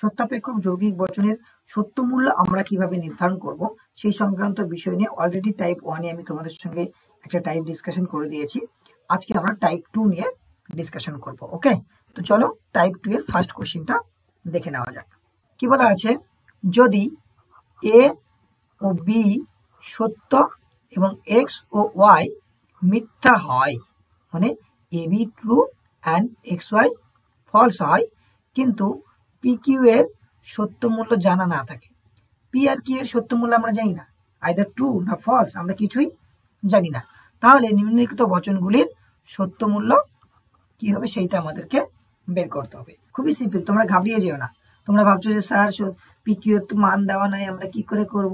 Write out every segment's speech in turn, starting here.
সত্যাপেক্ষক যৌগিক বচনের সত্য মূল্য আমরা কিভাবে নির্ধারণ করব সেই সংক্রান্ত বিষয় নিয়ে অলরেডি টাইপ 1 এ আমি তোমাদের সঙ্গে একটা টাইপ ডিসকাশন করে দিয়েছি। আজকে আমরা টাইপ 2 নিয়ে ডিসকাশন করব। ওকে, তো চলো টাইপ 2 এর ফার্স্ট কোশ্চেনটা দেখে নেওয়া যাক। কি বলা আছে, যদি এ ও বি সত্য এবং এক্স ও ওয়াই মিথ্যা হয়, মানে A B true and X Y false হয়, কিন্তু পি কিউ এর সত্য মূল্য জানা না থাকে। পি আর কিউ এর সত্য মূল্য আমরা জানি না, আইদার ট্রু না ফলস আমরা কিছুই জানি না। তাহলে নিম্নলিখিত বচনগুলির সত্য মূল্য কি হবে সেইটা আমাদেরকে বের করতে হবে। খুবই সিম্পল, তোমরা ঘাবড়িয়ে যেও না। তোমরা ভাবছো যে স্যার পি কিউ এর তো মান দেওয়া নাই, আমরা কি করে করব?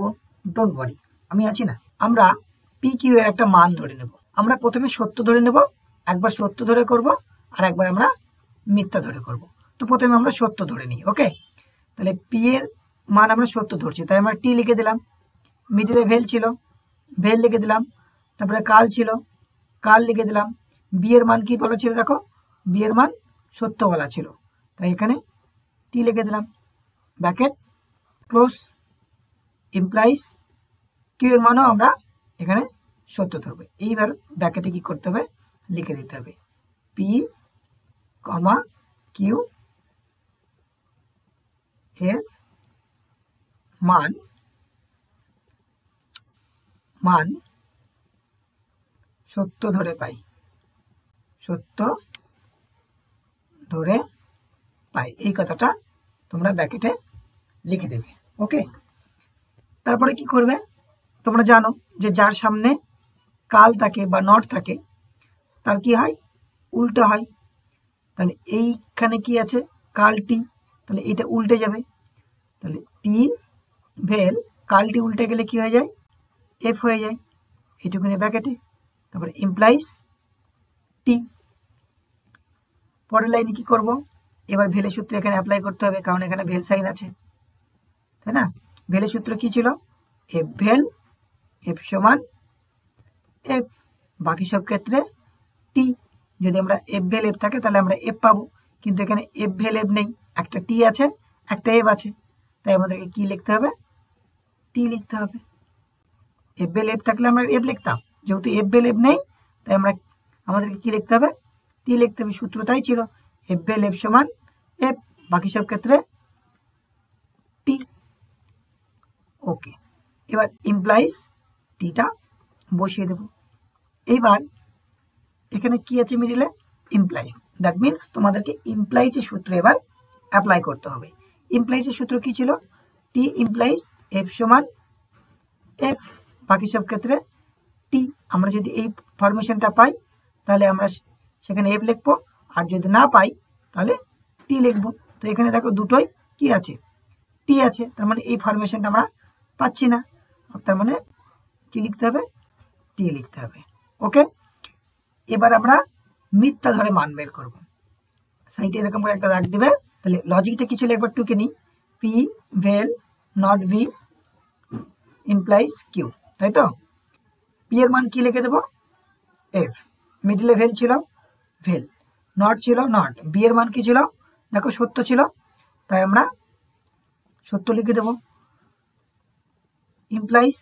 ডোন্ট ওয়ারি, আমি আছি না। আমরা পি কিউ এর একটা মান ধরে নেব। আমরা প্রথমে সত্য ধরে নেব, একবার সত্য ধরে করব আর একবার আমরা মিথ্যা ধরে করব। তো প্রথমে আমরা সত্য ধরে নিই। ওকে, তাহলে পি এর মান আমরা সত্য ধরছি, তাই আমরা টি লিখে দিলাম। মিডিলে ভেল ছিল, ভেল লিখে দিলাম। তারপরে কাল ছিল, কাল লিখে দিলাম। বি এর মান কি বলা ছিল, দেখো বি এর মান সত্য বলা ছিল, তাই এখানে টি লিখে দিলাম। ব্র্যাকেট ক্লোজ, ইমপ্লাইজ কিউ এর মানও আমরা এখানে সত্য ধরবে। এইবার ব্র্যাকেটে কি করতে হবে, লিখে দিতে হবে পি কমা কিউ এর মান মান সত্য ধরে পাই, সত্য ধরে পাই, এই কথাটা তোমরা ব্র্যাকেটে লিখে দেবে। ওকে, তারপরে কি করবে, তোমরা জানো যে যার সামনে কাল থাকে বা নট থাকে তার কি হয়, উল্টো হয়। তাহলে এইখানে কি আছে, কাল টি, তাহলে এটা উল্টে যাবে। তাহলে টি ভেল কালটি উল্টে গেলে কি হয়ে যায়, এফ হয়ে যায়, এইটুকুনি ব্র্যাকেটে। তারপরে ইমপ্লাইজ টি। পরের লাইনে কি করব, এবার ভেলের সূত্র এখানে অ্যাপ্লাই করতে হবে, কারণ এখানে ভেল সাইন আছে, তাই না? ভেলের সূত্র কি ছিল, এফ ভেল এফ সমান এফ, বাকি সব ক্ষেত্রে টি। যদি আমরা এফ ভেল এফ থাকে তাহলে আমরা এফ পাবো, কিন্তু এখানে এফ ভেল এফ নেই, একটা টি আছে একটা এফ আছে, তাই আমাদেরকে কি লিখতে হবে, টি লিখতে হবে। এফ ভেল এফ থাকলে আমরা এফ লিখতাম, যেহেতু এফ ভেল এফ নেই তাই আমাদেরকে কি লিখতে হবে, টি লিখতে হবে। সূত্র তাই ছিল, এফ ভেল এফ সমান এফ, বাকি সব ক্ষেত্রে টি। ওকে, এবার ইমপ্লাইজ টিটা বসিয়ে দেব। এইবার এখানে কি আছে মিডিলে, ইমপ্লাইজ, দ্যাট মিনস তোমাদেরকে ইমপ্লাইজের সূত্র এবার অ্যাপ্লাই করতে হবে। ইমপ্লাইজের সূত্র কি ছিল, টি ইমপ্লাইজ এফ সমান এফ, বাকি সব ক্ষেত্রে টি। আমরা যদি এই ফরমেশনটা পাই তাহলে আমরা সেখানে এফ লিখবো, আর যদি না পাই তাহলে টি লিখবো। তো এখানে দেখো দুটোই কি আছে, টি আছে, তার মানে এই ফরমেশনটা আমরা পাচ্ছি না, তার মানে কি লিখতে হবে, টি লিখতে হবে। ওকে, এবার আমরা মিথ্যা ধরে মান বের করব। সাইডে এরকম করে একটা দাগ দিবে, তাহলে লজিকটা কিছু একবার টুকে নিই, পি ভেল নট ভি ইমপ্লাইজ কিউ, তাই তো? পি এর মান কি লিখে দেবো, এফ, মিডলে ভেল ছিল ভেল, নট ছিল নট, বি এর মান কি ছিল, দেখো সত্য ছিল, তাই আমরা সত্য লিখে দেব। ইমপ্লাইজ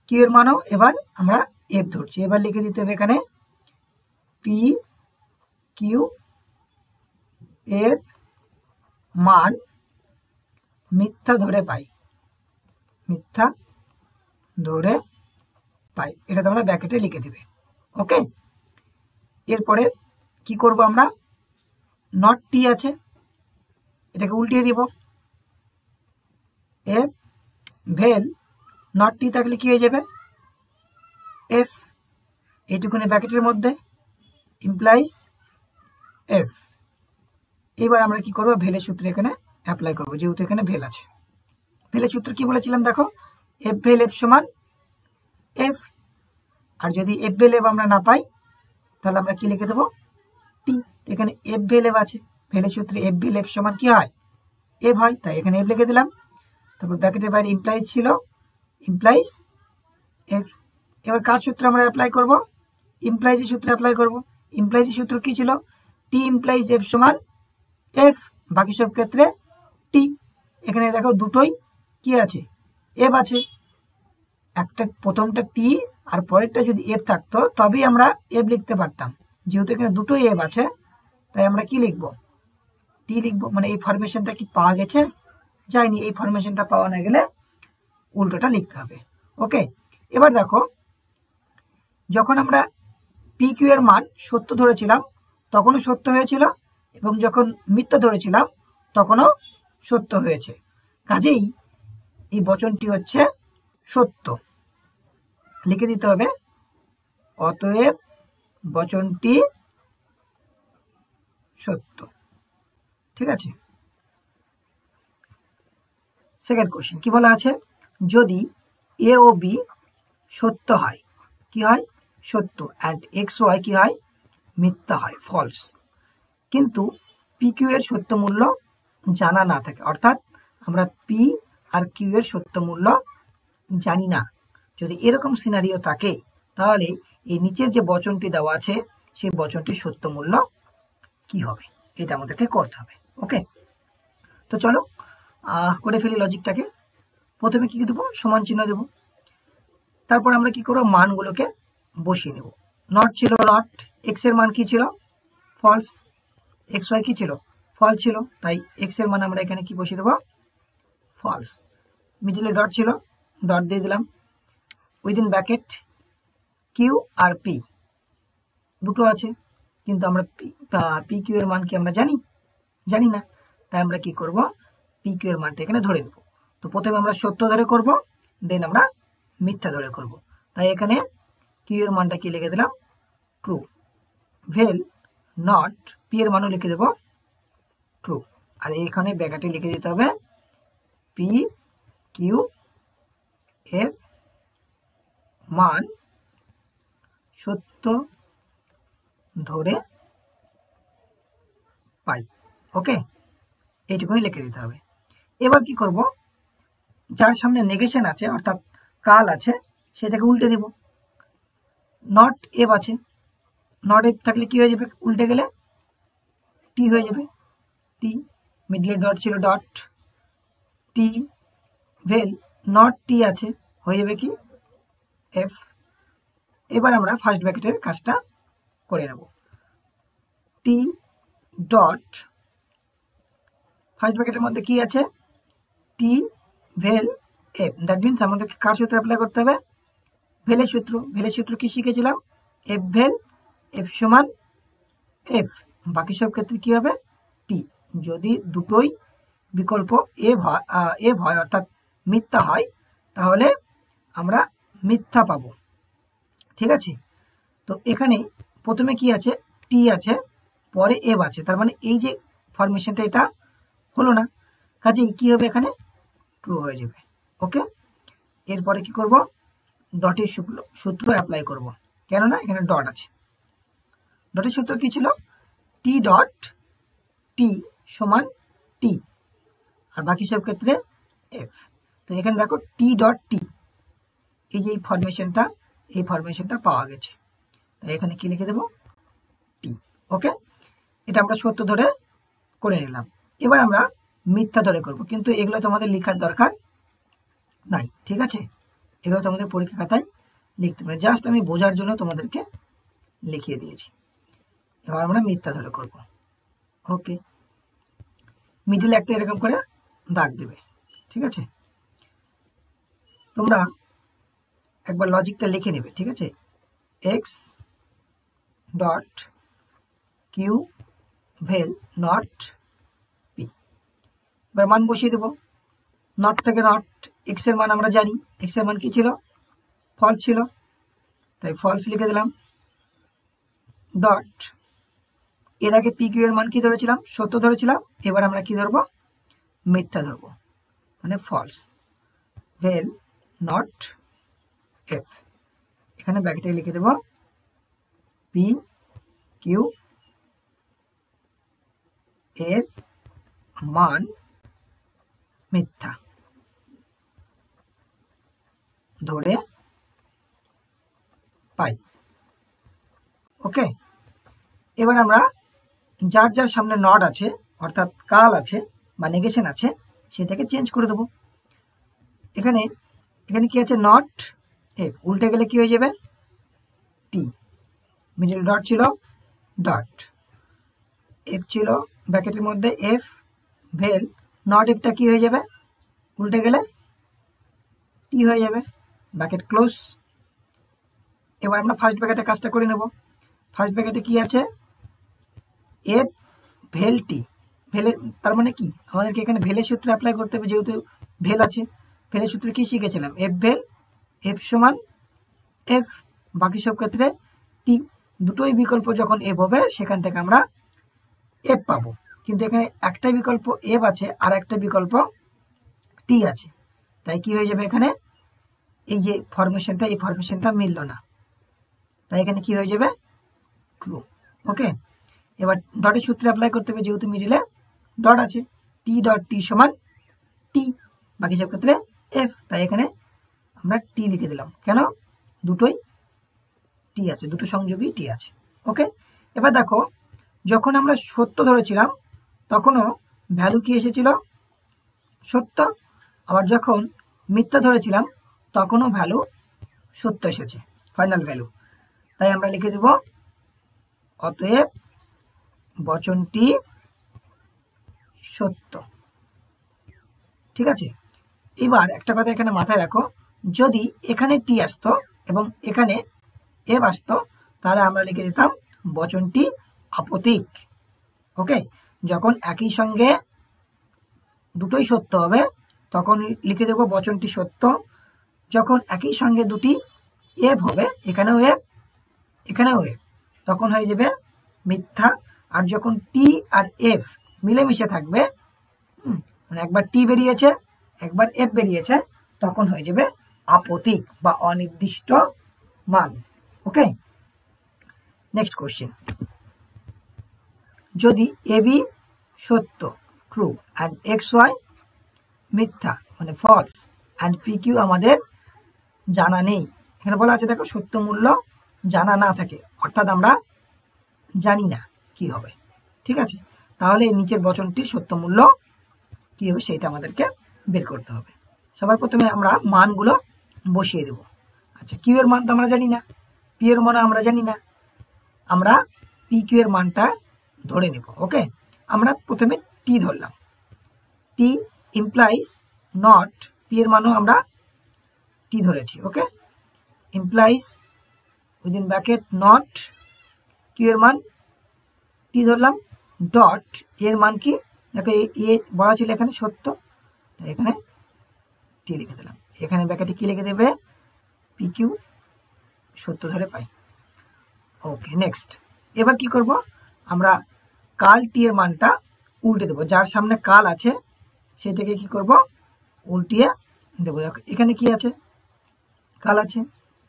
কিউ এর মানও এবার আমরা এফ ধরছি, এবার লিখে দিতে হবে এখানে পি কিউ এর মান মিথ্যা ধরে পাই, মিথ্যা ধরে পাই, এটা তোমরা ব্র্যাকেটে লিখে দিবে। ওকে, এরপরে কি করব, আমরা নট টি আছে এটাকে উল্টিয়ে দিব, এফ ভেল নট টি থাকলে কি হয়ে যাবে, এফ, এইটুকুনি ব্র্যাকেটের মধ্যে ইমপ্লাইজ এফ। এবার আমরা কি করব, ভেলের সূত্র এখানে অ্যাপ্লাই করব, যেহেতু এখানে ভেল আছে। ভেলের সূত্র কি বলেছিলাম দেখো, এফ ভেল এফ সমান এফ, আর যদি এফ ভেল এফ আমরা না পাই তাহলে আমরা কি লিখে দেবো, টি। এখানে এফ ভেল এফ আছে, ভেলের সূত্রে এফ ভেল এফ সমান কি হয়, এফ হয়, তাই এখানে এফ লিখে দিলাম। তারপর ব্র্যাকেটের বাইরে ইমপ্লাইজ ছিল, ইমপ্লাইজ এফ। এবার কার সূত্র আমরা অ্যাপ্লাই করব, ইমপ্লাইজের সূত্র অ্যাপ্লাই করব। ইমপ্লাইজের সূত্র কি ছিল, টি ইমপ্লাইজ এফ সমান এফ, বাকি সব ক্ষেত্রে টি। এখানে দেখো দুটোই কি আছে, এফ আছে। একটা প্রথমটা টি আর পরেরটা যদি এফ থাকতো তবেই আমরা এফ লিখতে পারতাম। যেহেতু এখানে দুটোই এফ আছে তাই আমরা কি লিখব, টি লিখবো। মানে এই ফরমেশনটা কি পাওয়া গেছে? যায়নি। এই ফরমেশনটা পাওয়া না গেলে উল্টোটা লিখতে হবে। ওকে, এবার দেখো যখন আমরা পি কিউ এর মান সত্য ধরেছিলাম তখনও সত্য হয়েছিল, এবং যখন মিথ্যা ধরেছিলাম তখনও সত্য হয়েছে। কাজেই এই বচনটি হচ্ছে সত্য। লিখে দিতে হবে, অতএব বচনটি সত্য। ঠিক আছে। সেকেন্ড কোশ্চেন কি বলা আছে, যদি এ ও বি সত্য হয়, কি হয়? সত্য। অ্যান্ড এক্স ওয়াই কি হয়? মিথ্যা হয়, ফলস। কিন্তু পি কিউ এর সত্য মূল্য জানা না থাকে, অর্থাৎ আমরা পি আর কিউ এর সত্য মূল্য জানি না। যদি এরকম সিনারিও থাকে তাহলে এই নিচের যে বচনটি দেওয়া আছে সেই বচনটির সত্য মূল্য কি হবে, এটা আমাদেরকে করতে হবে। ওকে, তো চলো করে ফেলি লজিকটাকে। প্রথমে কি দেবো, সমান চিহ্ন দেবো। তারপর আমরা কি করবো, মানগুলোকে বসিয়ে নেব। নট ছিল নট, এক্স এর মান কি ছিল? ফলস। এক্স ওয়াই কি ছিল? ফলস ছিল। তাই এক্স এর মান আমরা এখানে কি বসিয়ে দেবো? ফলস। মিডলে ডট ছিল, ডট দিয়ে দিলাম। Within bracket Q R P দুটো আছে, কিন্তু আমরা পি কিউ এর মান কি আমরা জানি না। তাই আমরা কি করব, পি কিউ এর মানটা এখানে ধরে নেব। তো প্রথমে আমরা সত্য ধরে করব, দেন আমরা মিথ্যা ধরে করব। তাই এখানে কিউ এর মানটা কি লিখে দিলাম? ট্রু। ভেল নট, পি এর মানও লিখে দেব ট্রু। আর এখানে ব্র্যাকেটে লিখে দিতে হবে পি কিউ এর মান সত্য ধরে পাই। ওকে, এইটুকুনি লিখে দিতে হবে। এবার কি করব, যার সামনে নেগেশন আছে অর্থাৎ কাল আছে সেটাকে উল্টে দেব। নট এফ আছে, নট এফ থাকলে কি হয়ে যাবে, উল্টে গেলে টি হয়ে যাবে। টি, মিডলে ডট ছিল ডট, টি। ভেল নট টি আছে, হয়ে যাবে কি এফ। এবার আমরা ফার্স্ট ব্র্যাকেটের কাজটা করে নেব। টি ডট, ফার্স্ট ব্র্যাকেটের মধ্যে কি আছে? টি ভেল এফ। দ্যাট মিনস আমাদেরকে কার সূত্র অ্যাপ্লাই করতে হবে? ভেলের সূত্র। ভেলের সূত্র কি শিখেছিলাম? এফ ভেল, এফ সমান এফ। বাকি সব ক্ষেত্রে কি হবে? টি। যদি দুটোই বিকল্প এফ হয় অর্থাৎ মিথ্যা হয় তাহলে আমরা মিথ্যা পাবো। ঠিক আছে। তো এখানে প্রথমে কি আছে? টি আছে, পরে এফ আছে, তার মানে এই যে ফরমেশনটা এটা হলো না। কাজেই কি হবে, এখানে ট্রু হয়ে যাবে। ওকে, এরপরে কি করব, ডটের সূত্র অ্যাপ্লাই করব, কেননা এখানে ডট আছে। ডটের সূত্র কি ছিল? টি ডট টি সমান টি, আর বাকি সব ক্ষেত্রে এফ। তো এখানে দেখো টি ডট টি, এই যে এই ফরমেশনটা পাওয়া গেছে। তাই এখানে কি লিখে দেব? টি। ওকে, এটা আমরা সত্য ধরে করে নিলাম। এবার আমরা মিথ্যা ধরে করব, কিন্তু এগুলো তোমাদের লেখার দরকার নাই। ঠিক আছে, এগুলো তোমাদের পরীক্ষা খাতায় লিখতে পারে, জাস্ট আমি বোঝার জন্য তোমাদেরকে লিখিয়ে দিয়েছি। এবার আমরা মিথ্যা ধরে করব। ওকে, মিডলে একটা এরকম করে দাগ দেবে। ঠিক আছে, তোমরা একবার লজিকটা লিখে নেবে। ঠিক আছে, এক্স ডট কিউ ভেল নট পি। এবার মান বসিয়ে দেবো। নট থেকে নট, এক্স এর মান আমরা জানি, এক্স এর মান কি ছিল? ফলস ছিল, তাই ফলস লিখে দিলাম। ডট, এর আগে পি কিউ এর মান কি ধরেছিলাম? সত্য ধরেছিলাম। এবার আমরা কি ধরবো? মিথ্যা ধরবো, মানে ফলস। ভেল নট এফ, এখানে ব্র্যাকেটে লিখে দেব পি কিউ এর মান মিথ্যা ধরে পাই। ওকে, এবার আমরা যার যার সামনে নট আছে অর্থাৎ কাল আছে বা নেগেশন আছে সেটাকে চেঞ্জ করে দেবো। এখানে এখানে কি আছে, নট এফ, উল্টে গেলে কি হয়ে যাবে, টি, মিডল ডট ছিল ডট, এফ ছিল ব্র্যাকেটের মধ্যে এফ ভেল, নট এফটা কি হয়ে যাবে, উল্টে গেলে টি হয়ে যাবে, ব্র্যাকেট ক্লোজ। এবার আমরা ফার্স্ট ব্র্যাকেটে কাজটা করে নেব। ফার্স্ট ব্র্যাকেটে কি আছে, এফ ভেল টি, ভেলে তার মানে কি আমাদেরকে এখানে ভেলের সূত্র অ্যাপ্লাই করতে হবে, যেহেতু ভেল আছে। ভেলের সূত্র কি শিখেছিলাম, এফ ভেল, এফ সমান এফ, বাকি সব ক্ষেত্রে টি। দুটোই বিকল্প যখন এফ হবে সেখান থেকে আমরা এফ পাবো, কিন্তু এখানে একটা বিকল্প এফ আছে আর একটা বিকল্প টি আছে, তাই কি হয়ে যাবে, এখানে এই যে ফরমেশনটা, এই ফরমেশনটা মিলল না, তাই এখানে কি হয়ে যাবে, ট্রু। ওকে, এবার ডটের সূত্র অ্যাপ্লাই করতে হবে, যেহেতু মিডিলে ডট আছে, টি ডট টি সমান টি, বাকি সব ক্ষেত্রে এফ, তাই এখানে আমরা টি লিখে দিলাম। কেন, দুটোই টি আছে, দুটো সংযোগই টি আছে। ওকে, এবার দেখো যখন আমরা সত্য ধরেছিলাম তখনও ভ্যালু কি এসেছিল, সত্য, আবার যখন মিথ্যা ধরেছিলাম তখনও ভ্যালু সত্য এসেছে, ফাইনাল ভ্যালু। তাই আমরা লিখে দেব অতএব বচনটি সত্য। ঠিক আছে, এবার একটা কথা এখানে মাথায় রাখো, যদি এখানে টি আসতো এবং এখানে এফ আসতো তাহলে আমরা লিখে দিতাম বচনটি আপতিক। ওকে, যখন একই সঙ্গে দুটোই সত্য হবে তখন লিখে দেব বচনটি সত্য। যখন একই সঙ্গে দুটি এফ হবে, এখানেও এফ এখানেও এফ, তখন হয়ে যাবে মিথ্যা। আর যখন টি আর এফ মিলেমিশে থাকবে, মানে একবার টি বেরিয়েছে একবার এফ বেরিয়েছে, তখন হয়ে যাবে আপতিক বা অনির্দিষ্ট মান। ওকে, নেক্সট কোশ্চেন, যদি এবি সত্য ট্রু অ্যান্ড এক্স ওয়াই মিথ্যা মানে ফলস অ্যান্ড পি কিউ আমাদের জানা নেই। এখানে বলা আছে দেখো, সত্য মূল্য জানা না থাকে, অর্থাৎ আমরা জানি না কি হবে। ঠিক আছে, তাহলে নিচের বচনটির সত্য মূল্য কি হবে সেটা আমাদেরকে বের করতে হবে। সবার প্রথমে আমরা মানগুলো বসিয়ে দেব। আচ্ছা, কিউ এর মান তো আমরা জানি না, পি এর মান আমরা জানি না, আমরা পি কিউ এর মানটা ধরে নেব। ওকে, আমরা প্রথমে টি ধরলাম, টি ইমপ্লাইজ নট, পি এর মানও আমরা টি ধরেছি। Okay, implies within bracket not, Q এর মান টি ধরলাম, ডট এর মান কি, দেখো এ বলা ছিল এখানে সত্য, তাই এখানে টি লিখে দিলাম। এখানে ব্র্যাকেটে কি লিখে দেবে, পি কিউ সত্য ধরে পাই। ওকে, নেক্সট, এবার কি করব, আমরা কাল টি এর মানটা উল্টে দেবো, যার সামনে কাল আছে সেই থেকে কি করব, উল্টিয়ে দেবো। দেখো এখানে কি আছে, কাল আছে,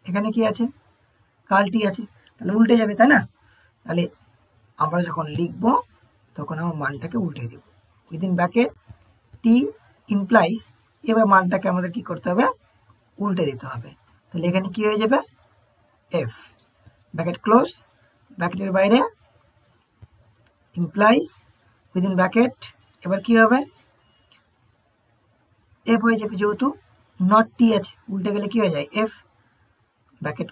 এখানে কি আছে, কাল টি আছে, তাহলে উল্টে যাবে, তাই না? তাহলে আমরা যখন লিখব তখন আমার মানটাকে উল্টে দেব, উইদিন ব্র্যাকেট টি ইমপ্লাইজ, এবার মানটাকে আমাদের কি করতে হবে, উল্টে দিতে হবে। তাহলে এখানে কি হয়ে যাবে, এফ, ব্র্যাকেট ক্লোজ, ব্র্যাকেটের বাইরে ইমপ্লাইজ উইদিন ব্র্যাকেট, এবার কি হবে, এফ হয়ে যাবে, যেহেতু নট টি আছে, উল্টে গেলে কি হয়ে যায়, এফ, ব্র্যাকেট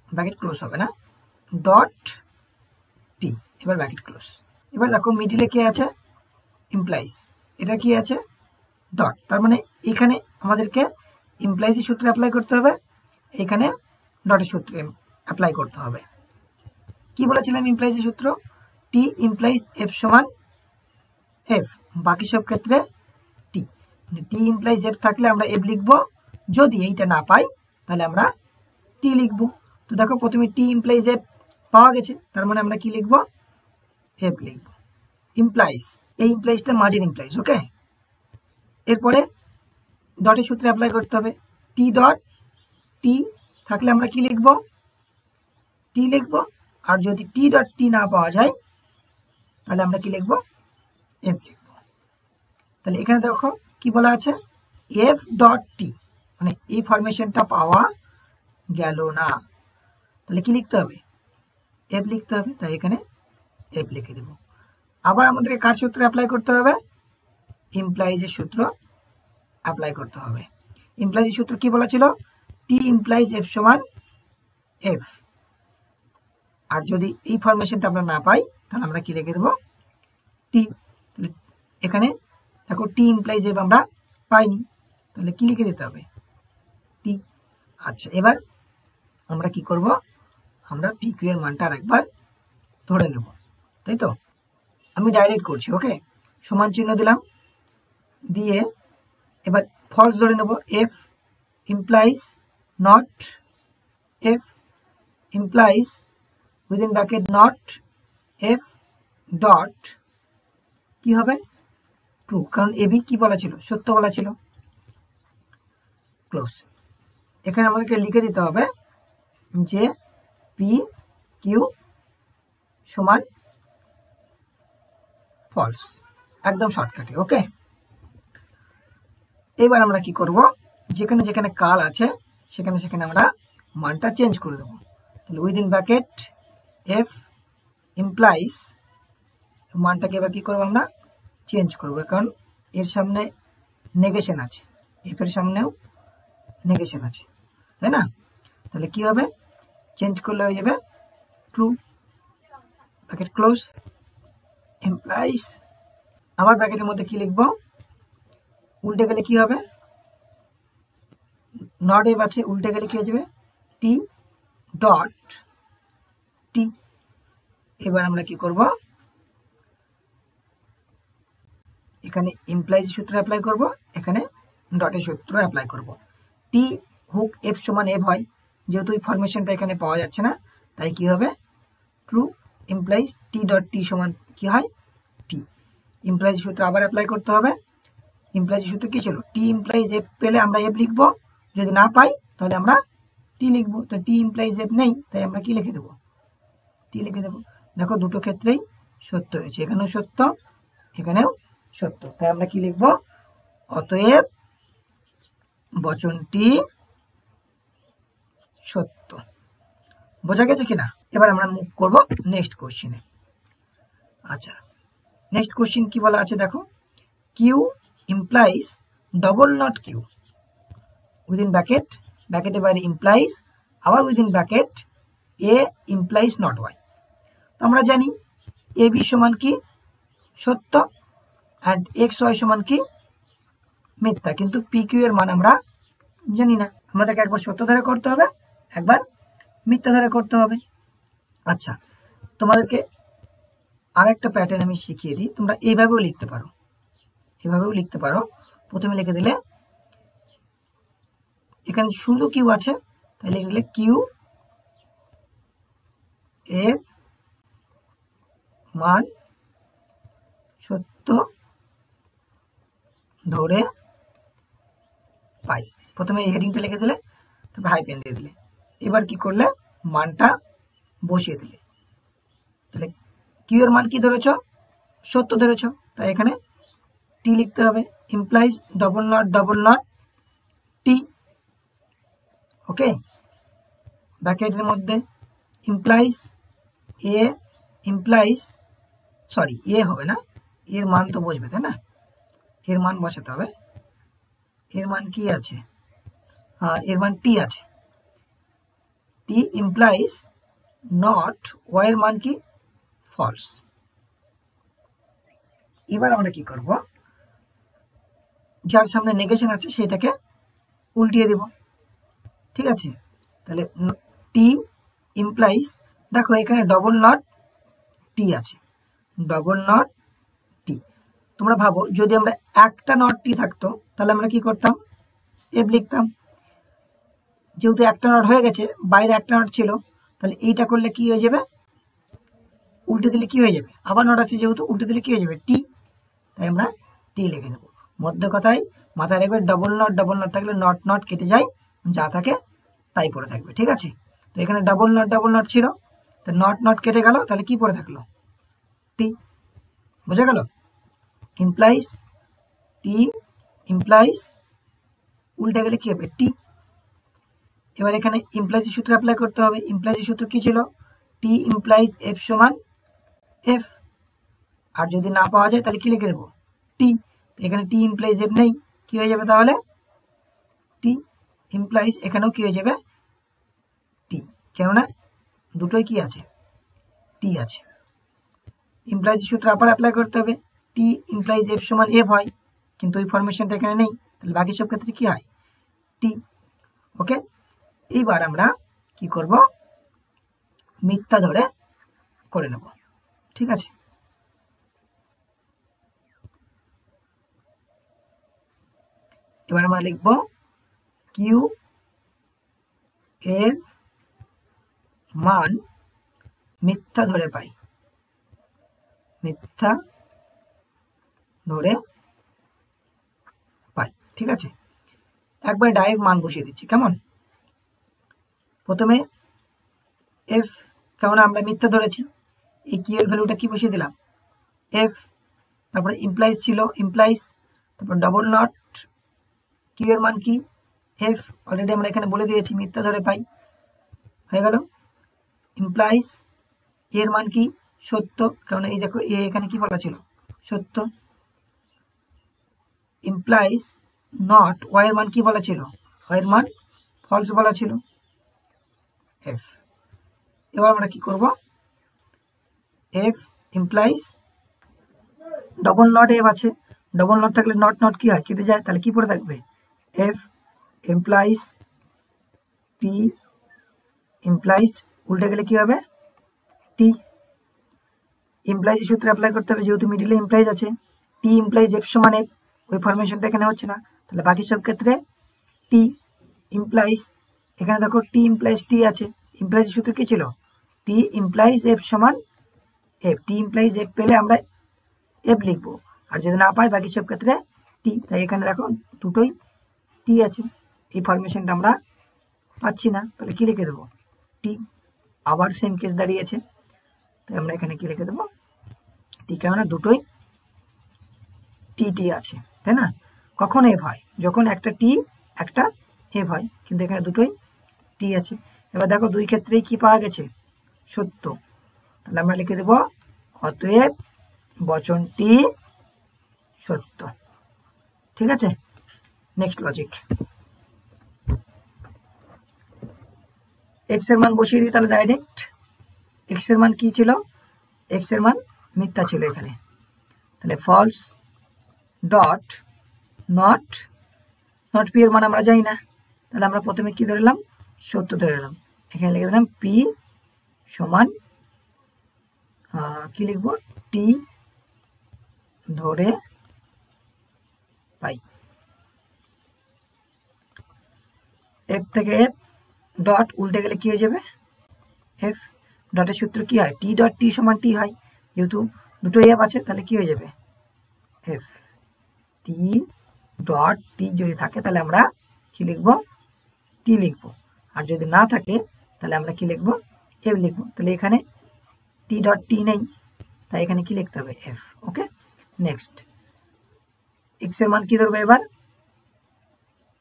ব্র্যাকেট ক্লোজ হবে না, ডট টি, এবার ব্র্যাকেট ক্লোজ। এবার দেখো মিডিলে কি আছে, ইমপ্লাইজ, এটা কি আছে, ডট, তার মানে এখানে আমাদেরকে ইমপ্লাইজের সূত্র অ্যাপ্লাই করতে হবে, এখানে ডটের সূত্র অ্যাপ্লাই করতে হবে। কি বলেছিলাম ইমপ্লাইজের সূত্র, টি ইমপ্লাইজ এফ সমান এফ, বাকি সব ক্ষেত্রে টি, টি ইমপ্লাইজ এফ থাকলে আমরা এফ লিখবো, যদি এইটা না পাই তাহলে আমরা টি লিখবো। তো দেখো প্রথমে টি ইমপ্লাইজ এফ পাওয়া গেছে, তার মানে আমরা কি লিখবো, এফ লিখবো। ইমপ্লাইজ, এই ইমপ্লাইজটা মাঝের ইমপ্লাইজ। ওকে, এরপরে ডটের সূত্রে অ্যাপ্লাই করতে হবে, টি ডট টি থাকলে আমরা কি লিখবো, টি লিখবো, আর যদি টি ডট টি না পাওয়া যায় তাহলে আমরা কি লিখবো, এফ লিখবো। তাহলে এখানে দেখো কি বলা আছে, এফ ডট টি, মানে এই ফরমেশনটা পাওয়া গেল না, তাহলে কি লিখতে হবে, এফ লিখতে হবে, তাই এখানে এফ লিখে দেব। আবার আমাদেরকে কার সূত্র অ্যাপ্লাই করতে হবে, ইমপ্লাইজের সূত্র অ্যাপ্লাই করতে হবে। ইমপ্লাইজের সূত্র কি বলা ছিল? টি ইমপ্লাইজ এফ সমান এফ। আর যদি এই ফরমেশনটা আমরা না পাই তাহলে আমরা কি লিখে দেবো? টি। এখানে দেখো টি ইমপ্লাইজ এফ আমরা পাইনি, তাহলে কি লিখে দিতে হবে? টি। আচ্ছা, এবার আমরা কি করব? আমরা পি কিউ এর মানটা আরেকবার ধরে নেব, তাই তো? আমি ডাইরেক্ট করছি, ওকে। সমান চিহ্ন দিলাম, দিয়ে এবার ফলস ধরে নেব। F implies not F implies within bracket not F dot কি হবে? ট্রু, কারণ এবি কি বলা ছিল? সত্য বলা ছিল। ক্লোজ। এখানে আমাদেরকে লিখে দিতে হবে যে পি কিউ সমান ফলস, একদম শর্টকাটে, ওকে। এবার আমরা কি করব? যেখানে যেখানে কাল আছে সেখানে সেখানে আমরা মানটা চেঞ্জ করে দেবো। তাহলে উইদিন ব্র্যাকেট এফ ইমপ্লাইজ মানটাকে এবার কি করবো? আমরা চেঞ্জ করবো, কারণ এর সামনে নেগেশন আছে, এফ এর সামনেও নেগেশন আছে, তাই না? তাহলে কি হবে? চেঞ্জ করলে হয়ে যাবে ট্রু, ব্র্যাকেট ক্লোজ, ইমপ্লাইজ। আবার ব্র্যাকেটের মধ্যে কি লিখবো? উল্টে গেলে কি হবে? নট এফ আছে, উল্টে গেলে কি হয়ে যাবে? টি ডট টি। এবার আমরা কি করব? এখানে ইমপ্লাইজ সূত্র অ্যাপ্লাই করব, এখানে ডটের সূত্র অ্যাপ্লাই করব। টি হুক এফ সমান এফ হয়, যেহেতু এই ফরমেশনটা এখানে পাওয়া যাচ্ছে না, তাই কি হবে? ট্রু। ইমপ্লাইজ টি ডট টি সমান কি হয়? টি। ইমপ্লাইজ সূত্র আবার অ্যাপ্লাই করতে হবে। ইমপ্লাইজ সূত্র কি ছিল? টি ইমপ্লাইজ এফ পেলে আমরা এফ লিখবো, যদি না পাই তাহলে আমরা টি লিখবো। তো টি ইমপ্লাইজ এফ নেই, তাই আমরা কি লিখে দেবো? টি লিখে দেবো। দেখো দুটো ক্ষেত্রেই সত্য হয়েছে, এখানেও সত্য এখানেও সত্য, তাই আমরা কি লিখবো? অতএব বচনটি সত্য। বোঝা গেছে কিনা? এবার আমরা মুভ করব নেক্সট কোশ্চেনে। আচ্ছা, নেক্সট কোশ্চেন কি বলা আছে দেখো। Q implies double not Q within bracket, ব্র্যাকেটের বাইরে ইমপ্লাইজ, আবার উইদিন ব্র্যাকেট এ ইমপ্লাইজ নট ওয়াই। তো আমরা জানি এ বি সমান কি? সত্য, অ্যান্ড এক্স ওয়াই সমান কি? মিথ্যা। কিন্তু পি কিউ এর মান আমরা জানি না, আমাদেরকে একবার সত্য ধরে করতে হবে, একবার মিথ্যা ধরে করতে হবে। আচ্ছা, তোমাদেরকে আরেকটা প্যাটার্ন আমি শিখিয়ে দিই, তোমরা এইভাবেও লিখতে পারো, এভাবেও লিখতে পারো। প্রথমে লিখে দিলে এখানে শুধু কিউ আছে, তাই লিখে দিলে কিউ এর মান সত্য ধরে পাই। প্রথমে এই হেডিংটা লিখে দিলে, তারপর হাইপেন দিয়ে দিলে। এবার কি করলে? মানটা বসিয়ে দিলে। তাহলে কিউ এর মান কি ধরেছ? সত্য ধরেছ, তাই এখানে টি লিখতে হবে। ইমপ্লাইজ ডবল নট টি, ওকে। ব্র্যাকেটের মধ্যে ইমপ্লাইজ এ ইমপ্লাইজ, সরি এ হবে না, এর মান তো বসবে, তাই না? এর মান বসাতে হবে। এর মান কি আছে? এর মান টি আছে। টি ইমপ্লাইজ নট ওয়াই এর মান কি? ফলস। এবার আমরা কি করব? যার সামনে নেগেশন আছে সেটাকে উল্টিয়ে দেব, ঠিক আছে? তাহলে টি ইমপ্লাইজ, দেখো এখানে ডবল নট টি আছে, ডবল নট টি। তোমরা ভাবো যদি আমরা একটা নট টি থাকতো তাহলে আমরা কি করতাম? এফ লিখতাম। যেহেতু একটা নট হয়ে গেছে, বাইরে একটা নট ছিল, তাহলে এইটা করলে কি হয়ে যাবে? উল্টে দিলে কি হয়ে যাবে? আবার নট আছে যেহেতু, উল্টে দিলে কি হয়ে যাবে? টি, তাই আমরা টি লিখে দেবো। মধ্য কথায় মাথায় রাখবে, ডবল নট থাকলে নট নট কেটে যায়, যা থাকে তাই পড়ে থাকবে, ঠিক আছে? তো এখানে ডবল নট ছিল, তো নট নট কেটে গেল, তাহলে কি পড়ে থাকলো? টি। বোঝা গেল? ইমপ্লাইজ টি ইমপ্লাইজ, উল্টে গেলে কি হবে? টি। এবার এখানে ইমপ্লাইজ সূত্র অ্যাপ্লাই করতে হবে। ইমপ্লাইজ সূত্র কি ছিল? টি ইমপ্লাইজ এফ সমান এফ। আর যদি না পাওয়া যায় তাহলে কি লিখে দেবো? টি। এখানে টি ইমপ্লাইজ এফ নেই, কি হয়ে যাবে তাহলে টি ইমপ্লাইজ এখানেও কি হয়ে যাবে টি, কেননা দুটোই কি আছে টি আছে। ইমপ্লাইজ সূত্র আবার অ্যাপ্লাই করতে হবে, টি ইমপ্লাইজ এফ সমান এফ হয়, কিন্তু ওই ফরমেশনটা এখানে নেই, তাহলে বাকি সব ক্ষেত্রে কি হয় টি। ওকে, এইবার আমরা কি করব মিথ্যা ধরে করে নেব, ঠিক আছে। এবার আমরা লিখব কিউ এর মান মিথ্যা ধরে পাই, মিথ্যা ধরে পাই, ঠিক আছে। একবার ডাইরেক্ট মান বসিয়ে দিচ্ছি, কেমন? প্রথমে এফ, কেমন আমরা মিথ্যা ধরেছি, এই কিউ এর ভ্যালুটা কি বসিয়ে দিলাম এফ, তারপরে ইমপ্লাইজ ছিল ইমপ্লাইজ, তারপর ডবল নট কিউ এর মান কি এফ, অলরেডি আমরা এখানে বলে দিয়েছি মিথ্যা ধরে পাই, হয়ে গেল। ইমপ্লাইজ এর মান কি সত্য, কারণ এই দেখো এ এখানে কি বলা ছিল সত্য। ইমপ্লাইজ নট ওয়াই এর মান কি বলা ছিল, ওয়াই এর মান ফলস বলা ছিল এফ। এবার আমরা কি করব F implies double not F আছে, ডবল নট থাকলে নট নট কি হয় কেটে যায়, তাহলে কি পড়ে থাকবে এফ ইমপ্লাইজ টি ইমপ্লাইজ উল্টে গেলে কি হবে টি। ইমপ্লাইজ সূত্রে অ্যাপ্লাই করতে হবে, যেহেতু মিডিলে ইমপ্লাইজ আছে, টি ইমপ্লাইজ এফ সমান এফ, ওই ফরমেশনটা এখানে হচ্ছে না, তাহলে বাকি সব ক্ষেত্রে টি ইমপ্লাইজ, এখানে দেখো টি ইমপ্লাইজ টি আছে, ইমপ্লাইজ সূত্র কি ছিল টি ইমপ্লাইজ এফ সমান এফ, টি ইমপ্লাইজ এফ পেলে আমরা এফ লিখবো, আর যদি না পাই বাকি সব ক্ষেত্রে টি, তাই এখানে দেখো দুটোই টি আছে, এই ফরমেশনটা আমরা পাচ্ছি না, তাহলে কি লিখে দেবো টি। আবার সেম কেস দাঁড়িয়েছে, তাই আমরা এখানে কি লিখে দেবো টি, কেননা দুটোই টি টি আছে, তাই না। কখন এফ হয়, যখন একটা টি একটা এফ হয়, কিন্তু এখানে দুটোই টি আছে। এবার দেখো দুই ক্ষেত্রেই কি পাওয়া গেছে সত্য, তাহলে আমরা লিখে দেব অতএব বচনটি সত্য, ঠিক আছে। নেক্সট লজিক, এক্স এর মান বসিয়ে দিই তাহলে ডাইরেক্ট, এক্স এর মান কি ছিল এক্স এর মান মিথ্যা ছিল এখানে, তাহলে false dot not, not P এর মান আমরা জানি না, তাহলে আমরা প্রথমে কি ধরলাম সত্য ধরে নিলাম, এখানে লিখে দিলাম পি সমান কি লিখবো টি ধরে পাই। এফ থেকে এফ ডট উল্টে গেলে কি হয়ে যাবে এফ, ডটের সূত্র কি হয় টি ডট টি সমান টি হয়, যেহেতু দুটো এফ আছে তাহলে কি হয়ে যাবে এফ টি ডট টি, যদি থাকে তাহলে আমরা কি লিখবো টি লিখবো, আর যদি না থাকে তাহলে আমরা কি লিখবো এফ লিখবো, তাহলে এখানে টি ডট টি নেই, তাই এখানে কি লিখতে হবে এফ। ওকে, নেক্সট এক্স এর মান কি ধরবো এবার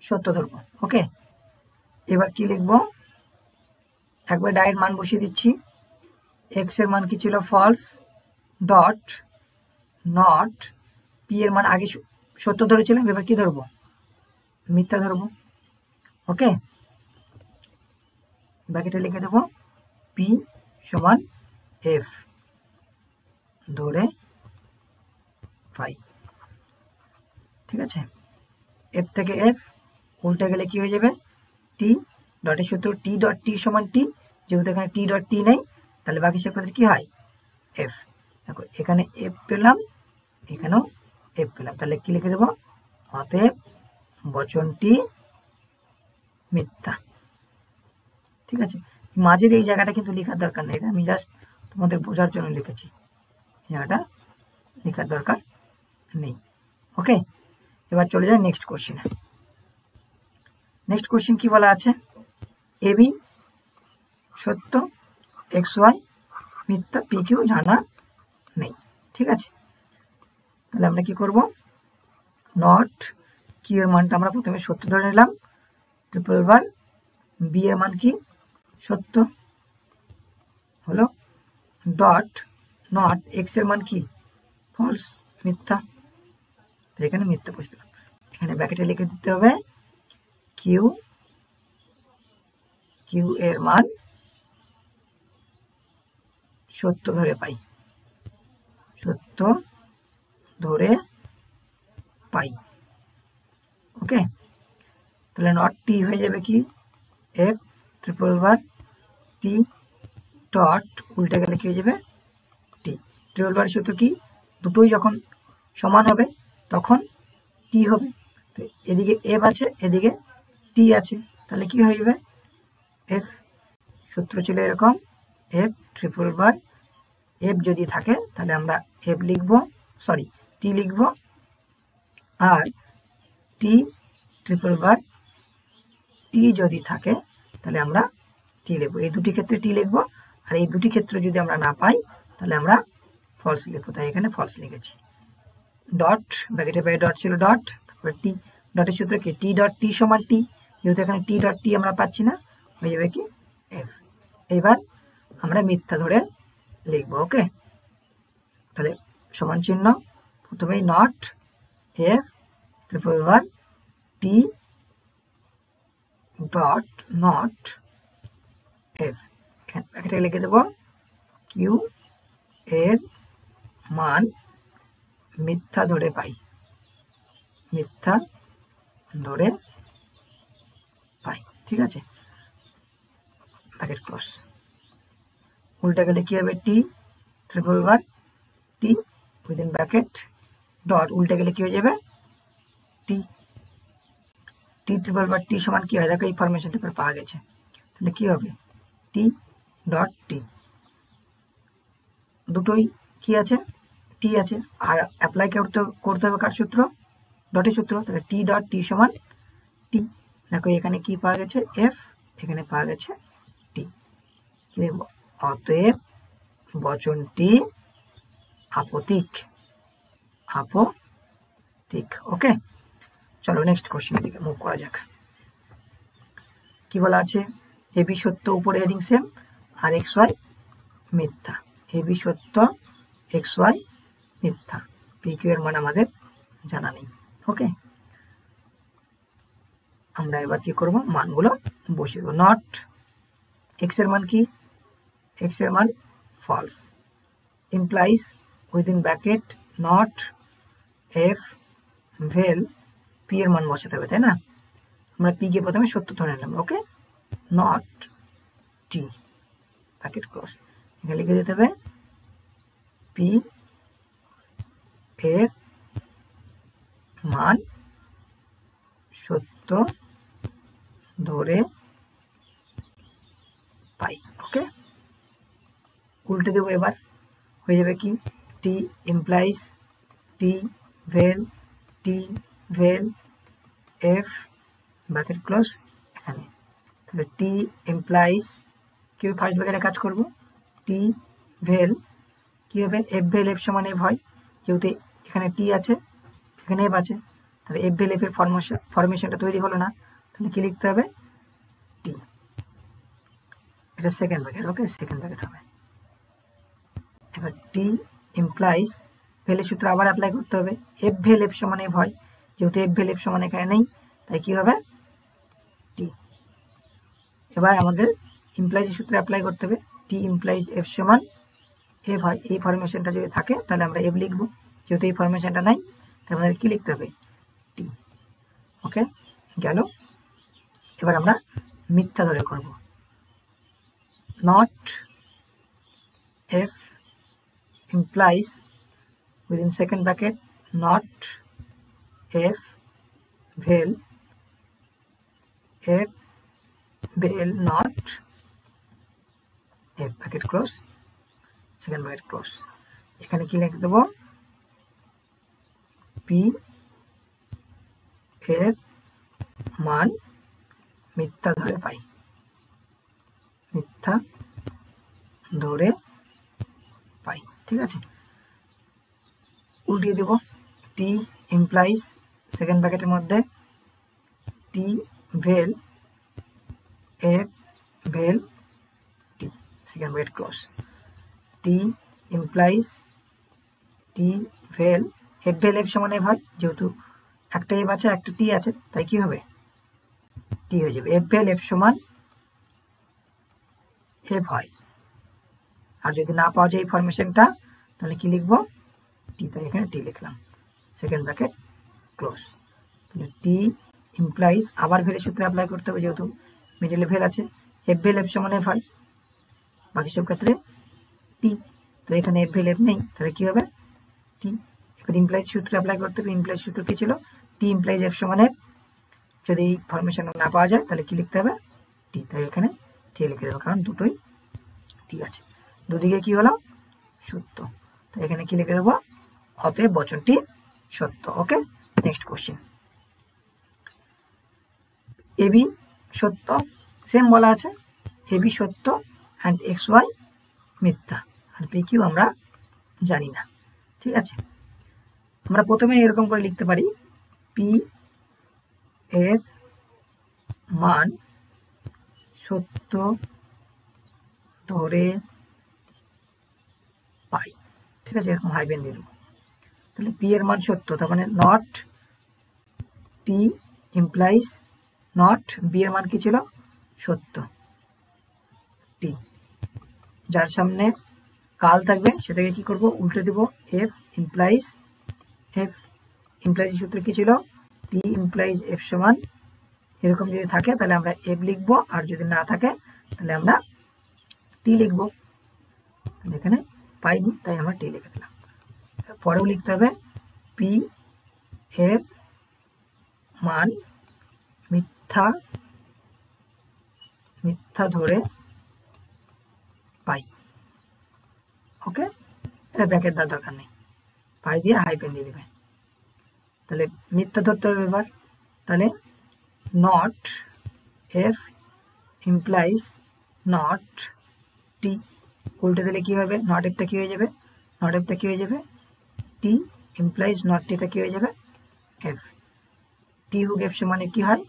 সত্য ধরবো। ওকে, এবার কি লিখবো একবার ডাইরেক্ট মান বসিয়ে দিচ্ছি, এক্স এর মান কি ছিল ফলস ডট নট পি এর মান আগে সত্য ধরেছিলাম, এবার কি ধরবো মিথ্যা ধরবো। ওকে, ব্র্যাকেটে লিখে দেবো পি সমান এফ ধরে পাই, ঠিক আছে। এফ থেকে এফ উল্টে গেলে কি হয়ে যাবে টি, ডটের সূত্র টি ডট টি সমান টি, যেহেতু এখানে টি ডট টি নেই তাহলে বাকি সব ক্ষেত্রে কি হয় এফ। দেখো এখানে এফ পেলাম এখানেও এফ পেলাম, তাহলে কি লিখে দেবো অতএব বচনটি মিথ্যা, ঠিক আছে। মাঝের এই জায়গাটা কিন্তু লেখার দরকার নেই, এটা আমি জাস্ট তোমাদের বোঝার জন্য লিখেছি, জায়গাটা লেখার দরকার নেই। ওকে, এবার চলে যায় নেক্সট কোশ্চেনে। নেক্সট কোশ্চেন কি বলা আছে এ বি সত্য এক্স ওয়াই মিথ্যা পি কিউ জানা নেই, ঠিক আছে। তাহলে আমরা কি করব নট কিউ এর মানটা আমরা প্রথমে সত্য ধরে নিলাম, ট্রিপল বার বি এর মান কি সত্য হলো, ডট নট এক্স এর মান কি ফলস মিথ্যা, তো এখানে মিথ্যা বসলাম। এখানে ব্র্যাকেটে লিখে দিতে হবে কিউ, কিউ এর মান সত্য ধরে পাই, সত্য ধরে পাই। ওকে, তাহলে নট টি হয়ে যাবে কি F triple bar T dot, উল্টে গেলে কি হয়ে যাবে টি। ট্রিপল বার সূত্র কি, দুটোই যখন সমান হবে তখন টি হবে। তো এদিকে এফ আছে, এদিকে টি আছে, তাহলে কি হয়ে যাবে এফ। সূত্র ছিল এরকম, এফ ট্রিপল বার, এফ যদি থাকে তাহলে আমরা এফ লিখবো, সরি টি লিখবো, আর টি ট্রিপল বার টি যদি থাকে তাহলে আমরা টি লিখবো। এই দুটি ক্ষেত্রে টি লিখবো, আর এই দুটি ক্ষেত্রে যদি আমরা না পাই তাহলে আমরা ফলস লিখবো, তাই এখানে ফলস লিখেছি। ডট, ব্র্যাকেটের বাইরে ডট ছিল, ডট, তারপরে টি, ডটের সূত্র কি টি ডট টি সমান টি, যেহেতু এখানে টি ডট টি আমরা পাচ্ছি না, হয়ে যাবে কি এফ। এইবার আমরা মিথ্যা ধরে লিখবো। ওকে, তাহলে সমান চিহ্ন, প্রথমেই not F triple bar T dot not F, ব্র্যাকেটে লিখে দেবো কিউ এর মান মিথ্যা ধরে পাই, মিথ্যা ধরে পাই। ঠিক আছে, ব্র্যাকেট ক্লোজ। উল্টে গেলে কি হবে টি ট্রিপল বার টি উইদিন ব্র্যাকেট ডট, উল্টে গেলে কি হয়ে যাবে টি। টি ট্রিপল বার টি সমান কি হয়, দেখো এই ফরমেশনটা করে পাওয়া গেছে, তাহলে কি হবে টি ডট টি, দুটোই কি আছে টি আছে, আর অ্যাপ্লাই করতে হবে কার সূত্র, ডটের সূত্র, তাহলে টি ডট টি সমান টি। দেখো এখানে কি পাওয়া গেছে এফ, এখানে পাওয়া গেছে টি। অতএব বচনটি আপতিক, আপতিক। ওকে, চলো নেক্সট কোশ্চেনের দিকে মুভ করা যাক। কি বলা আছে, এবি সত্য, উপরে হেডিং সেম, আর এক্স ওয়াই মিথ্যা। এবি সত্য, এক্স ওয়াই মিথ্যা, পি কিউ এর মান আমাদের জানা নেই। ওকে, আমরা এবার কি করব, মানগুলো বসিয়ে দেবো। নট এক্স এর মান কি, এক্স এর মান false, implies within bracket not F ভেল পি এর মান বসাতে হবে, তাই না? আমরা পি কে প্রথমে সত্য ধরে নিলাম। ওকে, নট টি, ব্র্যাকেট ক্লোজ, এখানে লিখে দিতে হবে পি এর মান সত্য ধরে পাই। ওকে, উল্টে দেবো, এবার হয়ে যাবে কি টি ইমপ্লাইজ টি ভেল এফ ব্র্যাকেট ক্লোজ এখানে, তাহলে টি ইমপ্লাইজ কি ফার্স্ট ব্র্যাকেটে কাজ করব, টি ভেল কি হবে এফ ভেল এফ সমান এফ হয়, যেহেতু এখানে টি আছে এখানে এফ আছে, তাহলে এফ ভেল এফ এর ফরমেশনটা তৈরি হলো না, তাহলে কি লিখতে হবে টি, এটা সেকেন্ড ব্র্যাকেট। ওকে, সেকেন্ড ব্র্যাকেট হবে। এবার টি ইমপ্লাইজ ভেলের সূত্র আবার অ্যাপ্লাই করতে হবে, এফ ভেল এফ সমান এফ হয়, যেহেতু এফ ভেল এফ সমান এখানে নেই, তাই কি হবে টি। এবার আমাদের ইমপ্লাইজ সূত্র অ্যাপ্লাই করতে হবে, টি ইমপ্লাইজ এফ সমান এফ হয়, এই ফরমেশনটা যদি থাকে তাহলে আমরা এফ লিখবো, যেহেতু এই ফরমেশনটা নাই তাহলে আমাদের কি লিখতে হবে টি। ওকে, গেল। এবার আমরা মিথ্যা ধরে করব, not F implies within second bracket not f vel not f bracket close, second bracket close, এখানে কি লিখে দেব p এর মান মিথ্যা ধরে পাই, মিথ্যা ধরে পাই। ঠিক আছে, উল্টিয়ে দেব, টি ইমপ্লাইজ সেকেন্ড ব্র্যাকেটের মধ্যে টি ভেল এফ ভেল টি, সেকেন্ড ব্র্যাকেট ক্লোজ, টি ইমপ্লাইজ টি ভেল এফ ভেল এফ সমান এফ হয়, যেহেতু একটা এফ আছে একটা টি আছে, তাই কি হবে টি হয়ে যাবে। এফ ভেল এফ সমান এফ হয়। আর যদি না পাওয়া যায় এই ফরমেশনটা, তাহলে কি লিখবো টি, তাই এখানে টি লিখলাম, সেকেন্ড ব্র্যাকেট ক্লোজ। তাহলে টি ইমপ্লাইজ, আবার ভেলের সূত্রে অ্যাপ্লাই করতে হবে, যেহেতু মিডলে ভেল আছে, এফ ভেল এফ সমান এফ হয়, বাকি সব ক্ষেত্রে টি। তো এখানে এফ ভেল এফ নেই, তাহলে কি হবে টি। এবার ইমপ্লাইজ সূত্রে অ্যাপ্লাই করতে হবে। ইমপ্লাইজ সূত্র কি ছিল, টি ইমপ্লাইজ এফ সমান এফ। যদি এই ফরমেশন না পাওয়া যায় তাহলে কি লিখতে হবে টি, তাই এখানে টি লিখে দেবো, কারণ দুটোই টি আছে, দুদিকে কি হলো সত্য, তো এখানে কি লিখে দেবো অতএব বচনটি সত্য। ওকে, নেক্সট কোশ্চেন। এবি সত্য, সেম বলা আছে এবি সত্য অ্যান্ড এক্স ওয়াই মিথ্যা, আর পি কিউ আমরা জানি না। ঠিক আছে, আমরা প্রথমে এরকম করে লিখতে পারি, পি এর মান সত্য ধরে পাই। ঠিক আছে, এরকম হাইফেন দিয়ে দেবো। তাহলে পি এর মান সত্য, তার মানে not T implies not B এর মান কি ছিল সত্য টি। যার সামনে কাল থাকবে সেটাকে কি করব উল্টে দেব, এফ ইমপ্লাইজ এফ। ইমপ্লাইজ সূত্র কি ছিল টি ইমপ্লাইজ এফ সমান, এরকম যদি থাকে তাহলে আমরা এফ লিখবো, আর যদি না থাকে তাহলে আমরা টি লিখবো। এখানে পাইনি তাই আমরা টি লিখে দিলাম। পরেও লিখতে হবে পি এর মান মিথ্যা মিথ্যা ধরে পাই। ওকে, এটা ব্র্যাকেট দেওয়ার দরকার নেই, পাই দিয়ে হাইফেন দিয়ে দেবে। তাহলে মিথ্যা ধরতে হবে এবার, তাহলে নট এফ ইমপ্লাইজ নট টি, উল্টে দিলে কি হবে নট এফটা কি হয়ে যাবে, নট এফটা কি হয়ে যাবে টি ইমপ্লাইজ নট টিটা কি হয়ে যাবে এফ। টি হুক এফ সমানে কি হয়,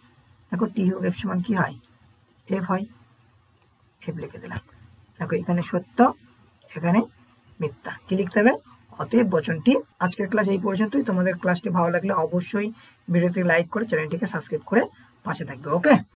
দেখো টি হুক এফ সমান কি হয় এফ হয়, এফ লিখে দিলাম। দেখো এখানে সত্য এখানে মিথ্যা, কি লিখতে হবে অতএব বচনটি। আজকের ক্লাস এই পর্যন্তই। তোমাদের ক্লাসটি ভালো লাগলে অবশ্যই ভিডিওটি লাইক করে চ্যানেলটিকে সাবস্ক্রাইব করে পাশে থাকবে। ওকে।